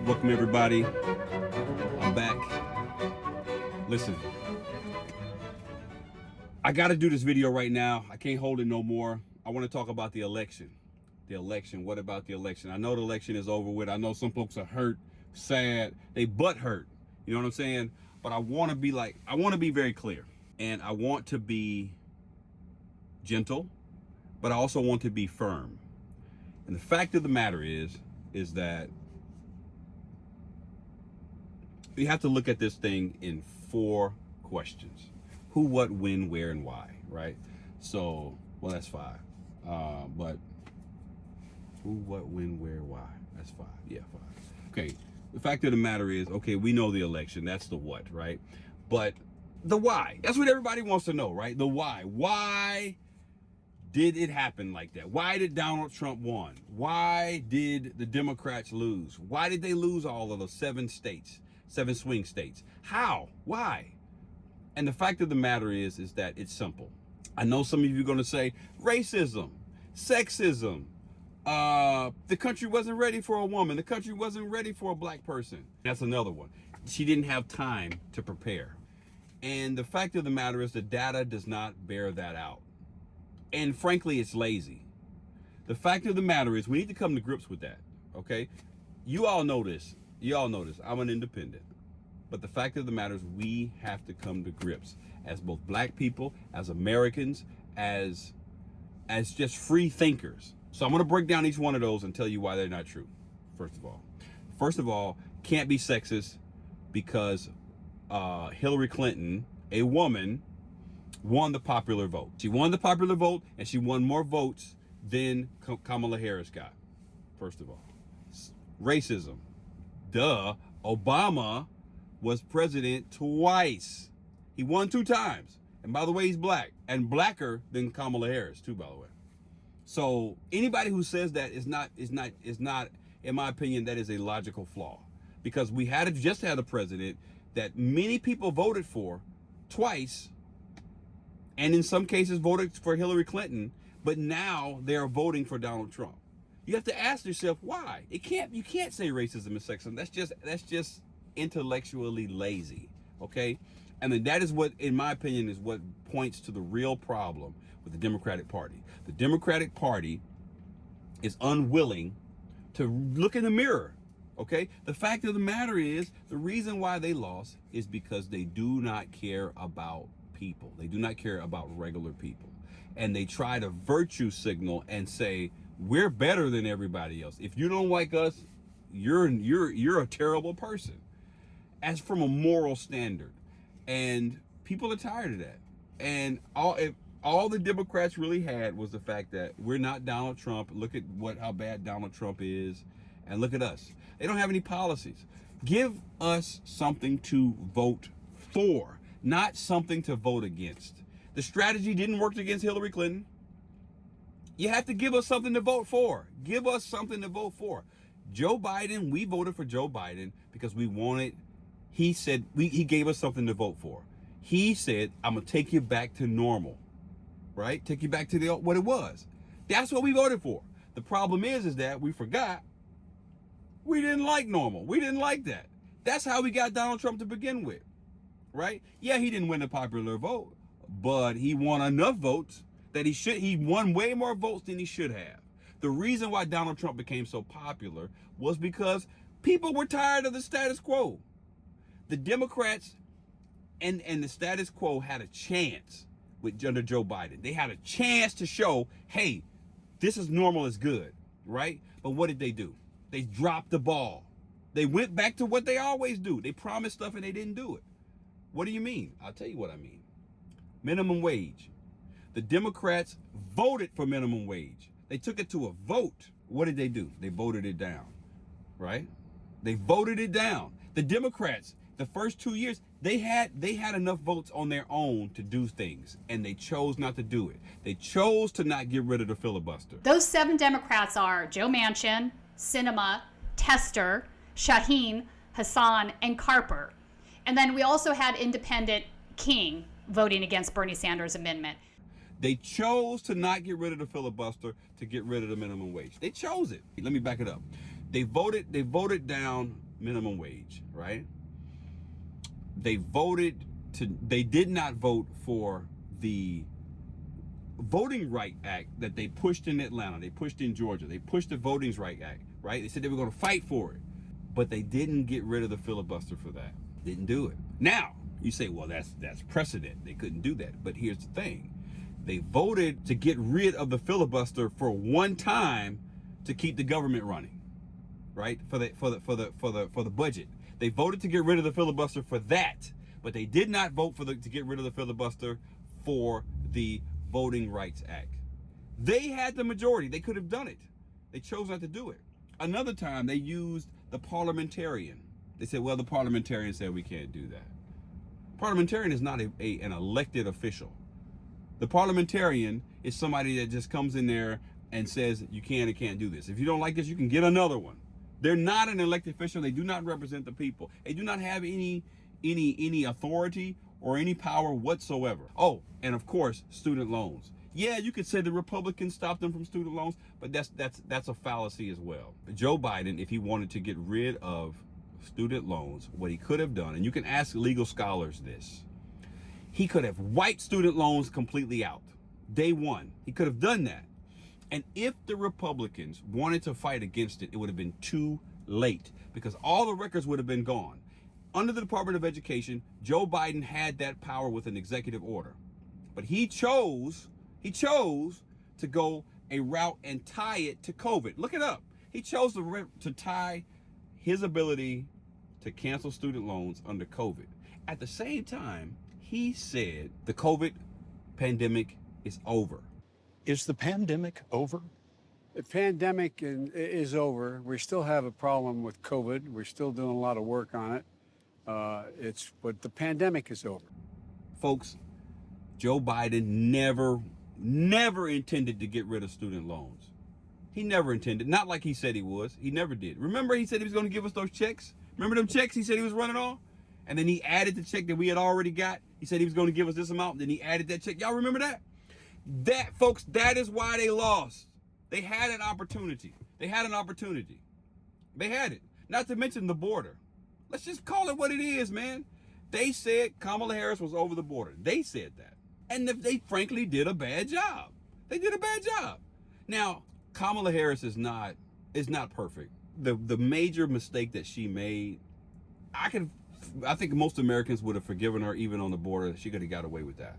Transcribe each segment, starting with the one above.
Welcome everybody. I'm back. Listen, I gotta do this video right now. I can't hold it no more. I want to talk about the election. The election. What about the election? I know the election is over with. I know some folks are hurt, sad, they butt hurt. You know what I'm saying? But I want to be very clear. And I want to be gentle, but I also want to be firm. And the fact of the matter is that you have to look at this thing in 4 questions: who, what, when, where, and why, right? So, well, that's 5. But who, what, when, where, why? That's 5. Yeah, 5. Okay. The fact of the matter is, okay, we know the election. That's the what, right? But the why. That's what everybody wants to know, right? The why. Why did it happen like that? Why did Donald Trump won? Why did the Democrats lose? Why did they lose all of those 7 swing states? How? Why? And the fact of the matter is that it's simple. I know some of you are going to say racism, sexism, the country wasn't ready for a woman. The country wasn't ready for a black person. That's another one. She didn't have time to prepare. And the fact of the matter is the data does not bear that out. And frankly, it's lazy. The fact of the matter is we need to come to grips with that, okay? You all know this. I'm an independent. But the fact of the matter is we have to come to grips as both black people, as Americans, as just free thinkers. So I'm going to break down each one of those and tell you why they're not true. First of all, can't be sexist because Hillary Clinton, a woman, won the popular vote. She won the popular vote and she won more votes than Kamala Harris got. First of all, racism. Duh, Obama was president twice. He won 2 times. And by the way, he's black and blacker than Kamala Harris too, by the way. So anybody who says that is not, in my opinion, that is a logical flaw, because we just had a president that many people voted for twice, and in some cases voted for Hillary Clinton, but now they're voting for Donald Trump. You have to ask yourself why. You can't say racism and sexism. That's just intellectually lazy, okay? And then that is what, in my opinion, is what points to the real problem with the Democratic Party. The Democratic Party is unwilling to look in the mirror, okay? The fact of the matter is, the reason why they lost is because they do not care about people. They do not care about regular people. And they try to virtue signal and say, we're better than everybody else. If you don't like us, you're a terrible person, as from a moral standard. And people are tired of that. And all the Democrats really had was the fact that we're not Donald Trump. Look at how bad Donald Trump is, and look at us. They don't have any policies. Give us something to vote for, not something to vote against. The strategy didn't work against Hillary Clinton. You have to give us something to vote for. Give us something to vote for. Joe Biden, we voted for Joe Biden because we wanted, he said, he gave us something to vote for. He said, I'm going to take you back to normal, right? Take you back to what it was. That's what we voted for. The problem is that we forgot we didn't like normal. We didn't like that. That's how we got Donald Trump to begin with, right? Yeah, he didn't win the popular vote, but he won enough votes that he won way more votes than he should have. The reason why Donald Trump became so popular was because people were tired of the status quo. The Democrats and the status quo had a chance under Joe Biden. They had a chance to show, hey, this is normal is good, right? But what did they do? They dropped the ball. They went back to what they always do. They promised stuff and they didn't do it. What do you mean? I'll tell you what I mean. Minimum wage. The Democrats voted for minimum wage. They took it to a vote. What did they do? They voted it down, right? They voted it down. The Democrats, the first 2 years, they had enough votes on their own to do things, and they chose not to do it. They chose to not get rid of the filibuster. Those 7 Democrats are Joe Manchin, Sinema, Tester, Shaheen, Hassan, and Carper. And then we also had independent King voting against Bernie Sanders' amendment. They chose to not get rid of the filibuster to get rid of the minimum wage. They chose it. Let me back it up. They voted down minimum wage, right? They did not vote for the Voting Right Act that they pushed in Atlanta, they pushed in Georgia, they pushed the Voting Right Act, right? They said they were going to fight for it, but they didn't get rid of the filibuster for that. Didn't do it. Now, you say, well, that's precedent. They couldn't do that. But here's the thing. They voted to get rid of the filibuster for one time to keep the government running, right? For the budget. They voted to get rid of the filibuster for that, but they did not vote to get rid of the filibuster for the Voting Rights Act. They had the majority. They could have done it. They chose not to do it. Another time they used the parliamentarian. They said, well, the parliamentarian said we can't do that. Parliamentarian is not an elected official. The parliamentarian is somebody that just comes in there and says you can and can't do this. If you don't like this, you can get another one. They're not an elected official. They do not represent the people. They do not have any authority or any power whatsoever. Oh, and of course, student loans. Yeah, you could say the Republicans stopped them from student loans, but that's a fallacy as well. Joe Biden, if he wanted to get rid of student loans, what he could have done, and you can ask legal scholars this, he could have wiped student loans completely out. Day one, he could have done that. And if the Republicans wanted to fight against it, it would have been too late because all the records would have been gone. Under the Department of Education, Joe Biden had that power with an executive order. But he chose to go a route and tie it to COVID. Look it up. He chose to tie his ability to cancel student loans under COVID. At the same time, he said the COVID pandemic is over. Is the pandemic over? The pandemic is over. We still have a problem with COVID. We're still doing a lot of work on it. But the pandemic is over. Folks, Joe Biden never intended to get rid of student loans. He never intended, not like he said he was. He never did. Remember he said he was going to give us those checks? Remember them checks he said he was running on? And then he added the check that we had already got. He said he was going to give us this amount. Then he added that check. Y'all remember that? That, folks, that is why they lost. They had an opportunity. They had it. Not to mention the border. Let's just call it what it is, man. They said Kamala Harris was over the border. They said that. And they frankly did a bad job. They did a bad job. Now, Kamala Harris is not perfect. The major mistake that she made, I think most Americans would have forgiven her even on the border. She could have got away with that.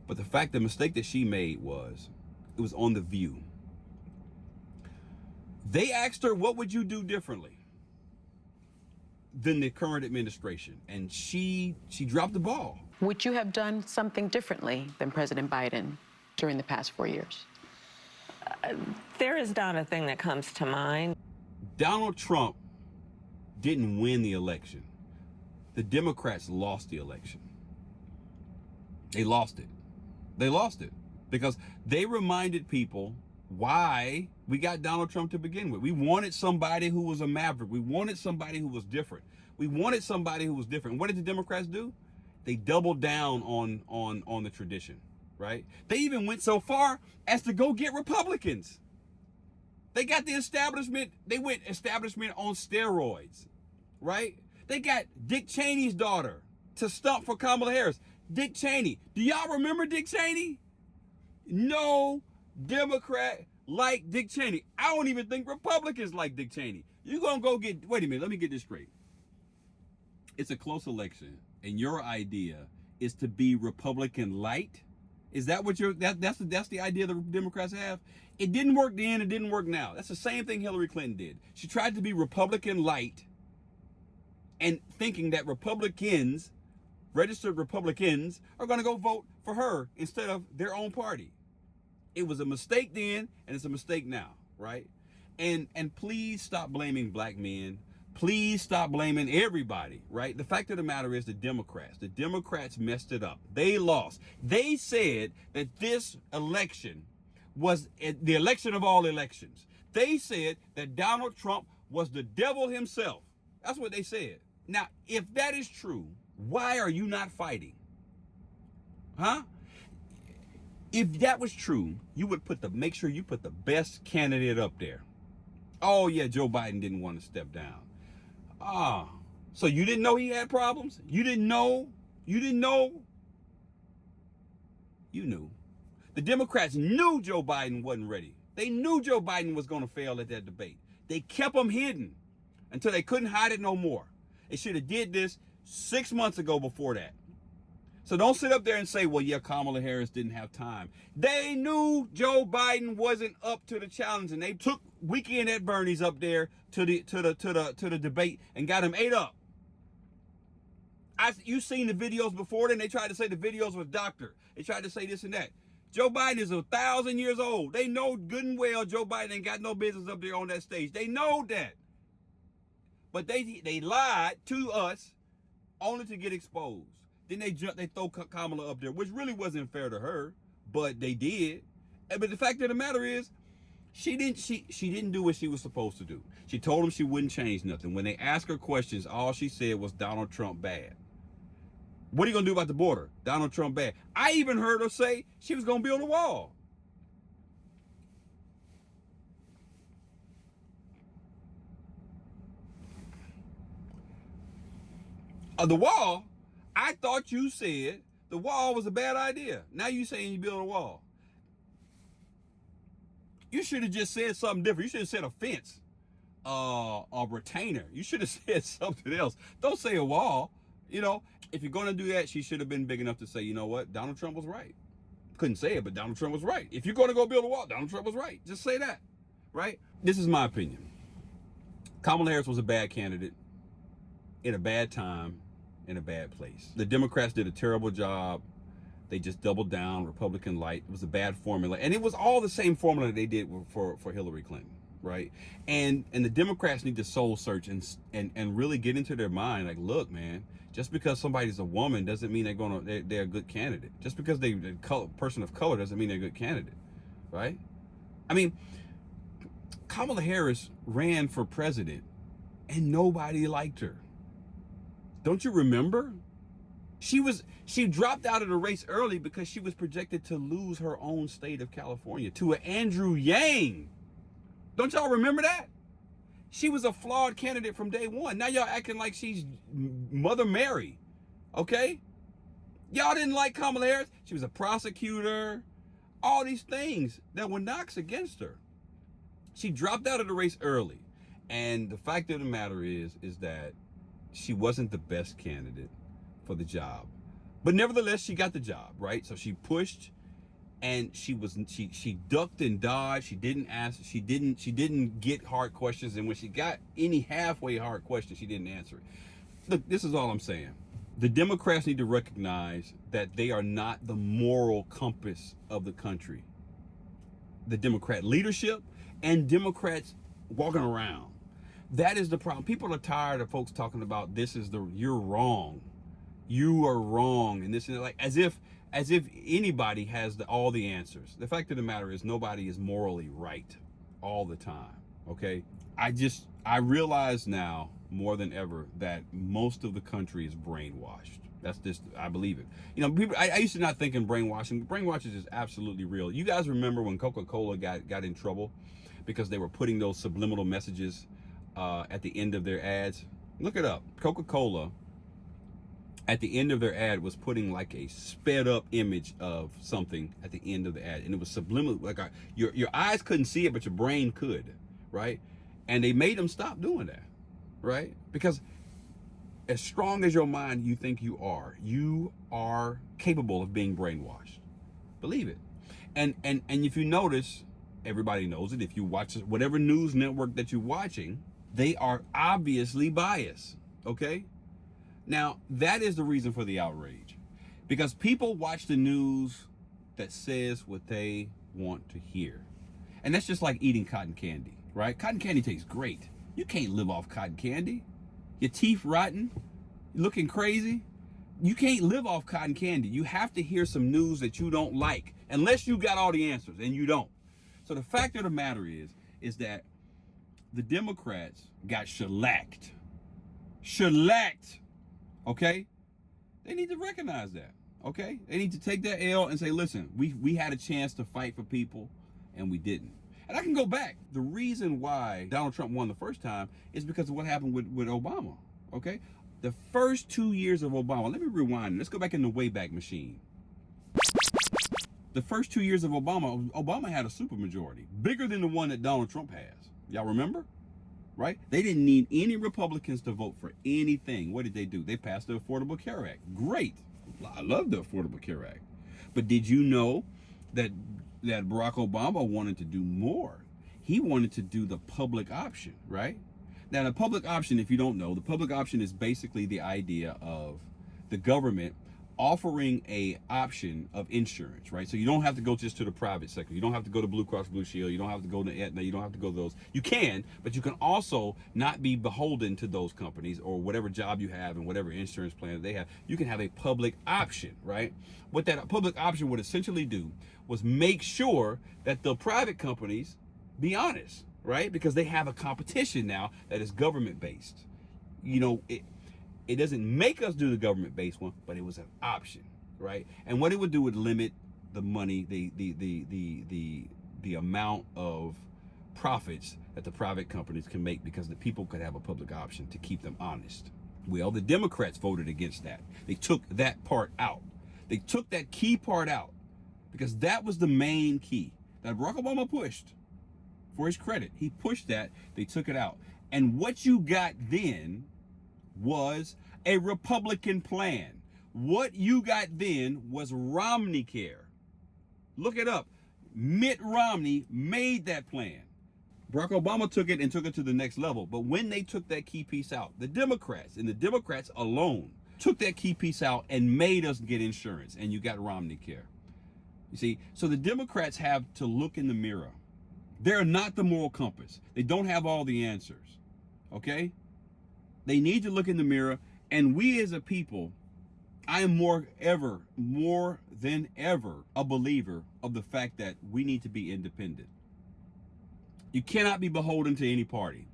But the mistake that she made was, it was on The View. They asked her, what would you do differently than the current administration? And she dropped the ball. Would you have done something differently than President Biden during the past 4 years? There is not a thing that comes to mind. Donald Trump didn't win the election. The Democrats lost the election. They lost it. They lost it because they reminded people why we got Donald Trump to begin with. We wanted somebody who was a maverick. We wanted somebody who was different. What did the Democrats do? They doubled down on the tradition, right? They even went so far as to go get Republicans. They got the establishment. They went establishment on steroids, right? They got Dick Cheney's daughter to stump for Kamala Harris. Dick Cheney. Do y'all remember Dick Cheney? No Democrat like Dick Cheney. I don't even think Republicans like Dick Cheney. You're going to go get, wait a minute, let me get this straight. It's a close election, and your idea is to be Republican light? Is that what that's the idea the Democrats have? It didn't work then, it didn't work now. That's the same thing Hillary Clinton did. She tried to be Republican light and thinking that Republicans, registered Republicans, are going to go vote for her instead of their own party. It was a mistake then, and it's a mistake now, right? And please stop blaming black men. Please stop blaming everybody, right? The fact of the matter is the Democrats messed it up. They lost. They said that this election was the election of all elections. They said that Donald Trump was the devil himself. That's what they said. Now, if that is true, why are you not fighting? Huh? If that was true, you would make sure you put the best candidate up there. Oh yeah, Joe Biden didn't want to step down. So you didn't know he had problems? You didn't know? You didn't know? You knew. The Democrats knew Joe Biden wasn't ready. They knew Joe Biden was going to fail at that debate. They kept him hidden until they couldn't hide it no more. They should have did this 6 months ago before that. So don't sit up there and say, well, yeah, Kamala Harris didn't have time. They knew Joe Biden wasn't up to the challenge, and they took Weekend at Bernie's up there to the debate and got him ate up. You seen the videos before then. They tried to say the videos was doctored. They tried to say this and that. Joe Biden is 1,000 years old. They know good and well Joe Biden ain't got no business up there on that stage. They know that. But they lied to us only to get exposed. Then they throw Kamala up there, which really wasn't fair to her, but they did. But the fact of the matter is, she didn't do what she was supposed to do. She told them she wouldn't change nothing. When they asked her questions, all she said was Donald Trump bad. What are you gonna do about the border? Donald Trump bad. I even heard her say she was gonna build a wall. The wall, I thought you said the wall was a bad idea. Now you saying you build a wall. You should have just said something different. You should have said a fence, a retainer. You should have said something else. Don't say a wall. You know, if you're going to do that, she should have been big enough to say, you know what, Donald Trump was right. Couldn't say it, but Donald Trump was right. If you're going to go build a wall, Donald Trump was right. Just say that, right? This is my opinion. Kamala Harris was a bad candidate in a bad time, in a bad place. The Democrats did a terrible job. They just doubled down, Republican light. It was a bad formula. And it was all the same formula they did for Hillary Clinton, right? And the Democrats need to soul search and really get into their mind, like, look, man, just because somebody's a woman doesn't mean they're a good candidate. Just because they're a person of color doesn't mean they're a good candidate, right? I mean, Kamala Harris ran for president and nobody liked her. Don't you remember? She dropped out of the race early because she was projected to lose her own state of California to an Andrew Yang. Don't y'all remember that? She was a flawed candidate from day one. Now y'all acting like she's Mother Mary, okay? Y'all didn't like Kamala Harris. She was a prosecutor, all these things that were knocks against her. She dropped out of the race early. And the fact of the matter is that she wasn't the best candidate for the job. But nevertheless, she got the job, right? So she pushed and she ducked and dodged. She didn't get hard questions, and when she got any halfway hard questions, she didn't answer it. Look, this is all I'm saying. The Democrats need to recognize that they are not the moral compass of the country. The Democrat leadership and Democrats walking around. That is the problem. People are tired of folks talking about you're wrong. You are wrong, and this and that, like as if anybody has all the answers. The fact of the matter is nobody is morally right all the time. Okay? I realize now more than ever that most of the country is brainwashed. That's just, I believe it. You know, people, I used to not think in brainwashing. Brainwashing is absolutely real. You guys remember when Coca-Cola got in trouble because they were putting those subliminal messages at the end of their ads? Look it up. Coca-Cola, at the end of their ad, was putting like a sped up image of something at the end of the ad, and it was subliminal. Like your eyes couldn't see it, but your brain could, right? And they made them stop doing that, right? Because as strong as your mind you think you are capable of being brainwashed. Believe it. And if you notice, everybody knows it. If you watch whatever news network that you're watching, they are obviously biased, okay? Now, that is the reason for the outrage. Because people watch the news that says what they want to hear. And that's just like eating cotton candy, right? Cotton candy tastes great. You can't live off cotton candy. Your teeth rotten, looking crazy. You can't live off cotton candy. You have to hear some news that you don't like, unless you got all the answers, and you don't. So the fact of the matter is that the Democrats got shellacked. Shellacked. Okay? They need to recognize that. Okay? They need to take that L and say, listen, we had a chance to fight for people and we didn't. And I can go back. The reason why Donald Trump won the first time is because of what happened with Obama, okay? The first 2 years of Obama, let me rewind. Let's go back in the Wayback Machine. The first 2 years of Obama had a supermajority, bigger than the one that Donald Trump has. Y'all remember? Right? They didn't need any Republicans to vote for anything. What did they do? They passed the Affordable Care Act. Great. I love the Affordable Care Act. But did you know that Barack Obama wanted to do more? He wanted to do the public option, right? Now, the public option, if you don't know, the public option is basically the idea of the government offering a option of insurance, right? So you don't have to go just to the private sector. You don't have to go to Blue Cross Blue Shield. You don't have to go to Aetna. You don't have to go to those. You can, but you can also not be beholden to those companies or whatever job you have and whatever insurance plan they have. You can have a public option, right? What that public option would essentially do was make sure that the private companies be honest, right? Because they have a competition now that is government based. You know, it doesn't make us do the government based one, but it was an option, right? And what it would do would limit the money, the amount of profits that the private companies can make because the people could have a public option to keep them honest. Well, the Democrats voted against that. They took that part out. They took that key part out because that was the main key that Barack Obama pushed. For his credit, he pushed that. They took it out. And what you got then was a Republican plan. What you got then was Romney Care. Look it up. Mitt Romney made that plan. Barack Obama took it and took it to the next level. But when they took that key piece out, the Democrats, and the Democrats alone, took that key piece out and made us get insurance. And you got Romney Care. You see, so the Democrats have to look in the mirror. They're not the moral compass. They don't have all the answers, okay? They need to look in the mirror, and we as a people, I am more than ever, a believer of the fact that we need to be independent. You cannot be beholden to any party.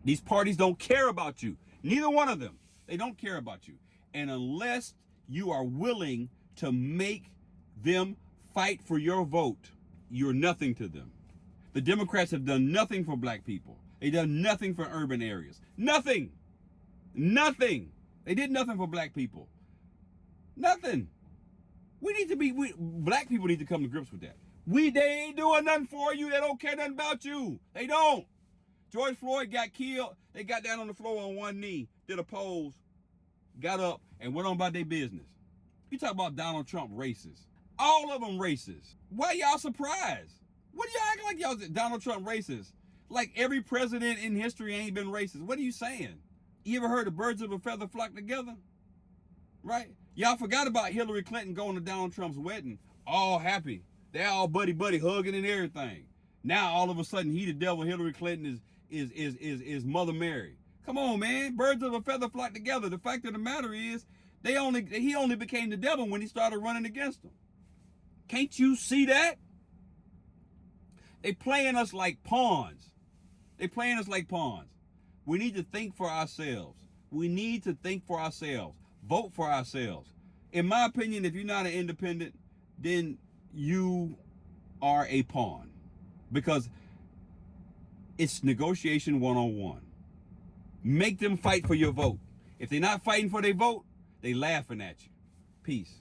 These parties don't care about you. Neither one of them. They don't care about you. And unless you are willing to make them fight for your vote, you're nothing to them. The Democrats have done nothing for black people. They've done nothing for urban areas. Nothing. Nothing. They did nothing for black people. Nothing. Black people need to come to grips with that. They ain't doing nothing for you. They don't care nothing about you. They don't. George Floyd got killed. They got down on the floor on one knee, did a pose, got up, and went on about their business. You talk about Donald Trump racist. All of them racist. Why y'all surprised? What do y'all act like y'all Donald Trump racist? Like every president in history ain't been racist. What are you saying? You ever heard of birds of a feather flock together? Right? Y'all forgot about Hillary Clinton going to Donald Trump's wedding, all happy. They all buddy hugging and everything. Now all of a sudden he the devil, Hillary Clinton is Mother Mary. Come on, man. Birds of a feather flock together. The fact of the matter is he only became the devil when he started running against them. Can't you see that? They playing us like pawns. They playing us like pawns. We need to think for ourselves. We need to think for ourselves. Vote for ourselves. In my opinion, if you're not an independent, then you are a pawn. Because it's negotiation one-on-one. Make them fight for your vote. If they're not fighting for their vote, they laughing at you. Peace.